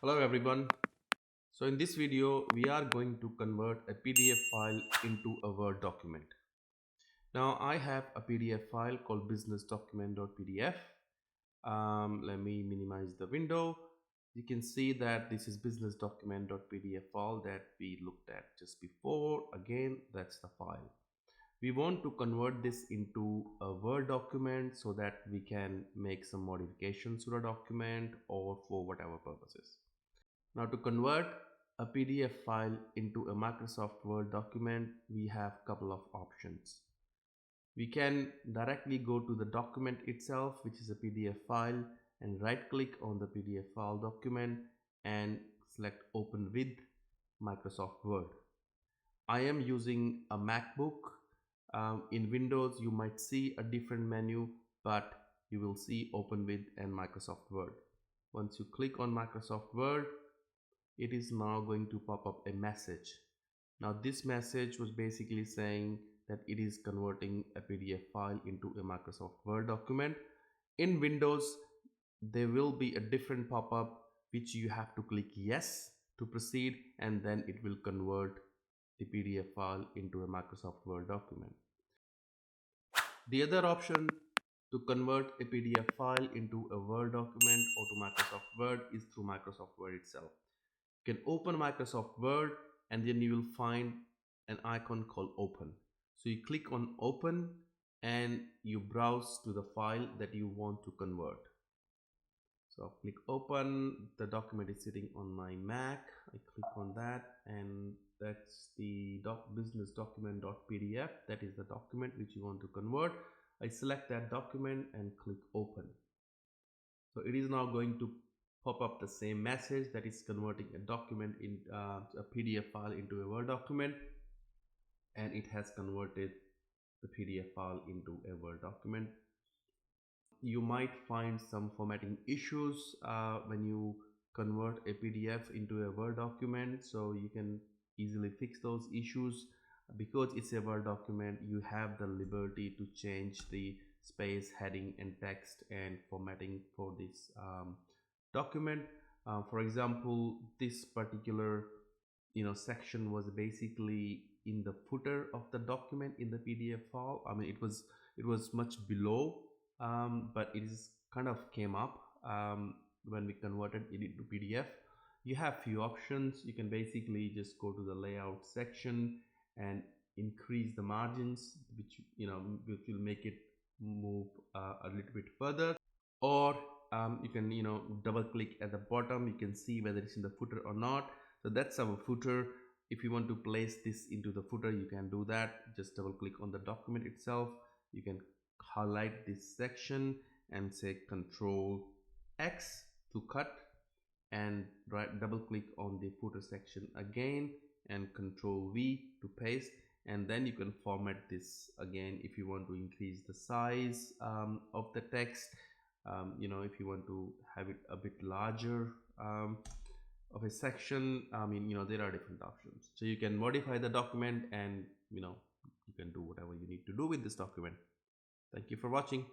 Hello everyone. So in this video we are going to convert a PDF file into a Word document. Now I have a PDF file called businessdocument.pdf. Let me minimize the window. You can see that this is businessdocument.pdf file that we looked at just before. Again, that's the file. We want to convert this into a Word document so that we can make some modifications to the document or for whatever purposes. Now to convert a PDF file into a Microsoft Word document, we have a couple of options. We can directly go to the document itself, which is a PDF file, and right click on the PDF file document and select Open with Microsoft Word. I am using a MacBook. In Windows, you might see a different menu, but you will see Open with and Microsoft Word. Once you click on Microsoft Word, it is now going to pop up a message. Now this message was basically saying that it is converting a PDF file into a Microsoft Word document. In Windows, there will be a different pop-up which you have to click yes to proceed, and then it will convert the PDF file into a Microsoft Word document. The other option to convert a PDF file into a Word document or to Microsoft Word is through Microsoft Word itself. You can open Microsoft Word and then you will find an icon called Open. So you click on Open and you browse to the file that you want to convert. So I'll click Open. The document is sitting on my Mac. I click on that and that's the business document.pdf. That is the document which you want to convert. I select that document and click Open. So it is now going to pop up the same message that is converting a document in a PDF file into a Word document, and it has converted the PDF file into a Word document. You might find some formatting issues when you convert a PDF into a Word document, so you can easily fix those issues. Because it's a Word document, you have the liberty to change the space, heading and text and formatting for this document. For example, this particular section was basically in the footer of the document in the PDF file. I mean, it was much below, but it is kind of came up when we converted it into PDF. You have few options. You can basically just go to the layout section and increase the margins, which will make it move a little bit further, or you can double click at the bottom. You can see whether it's in the footer or not. So that's our footer. If you want to place this into the footer, you can do that. Just double click on the document itself. You can highlight this section and say Control X to cut, and double click on the footer section again and Control V to paste, and then you can format this again if you want to increase the size of the text. If you want to have it a bit larger of a section, there are different options. So you can modify the document and you can do whatever you need to do with this document. Thank you for watching.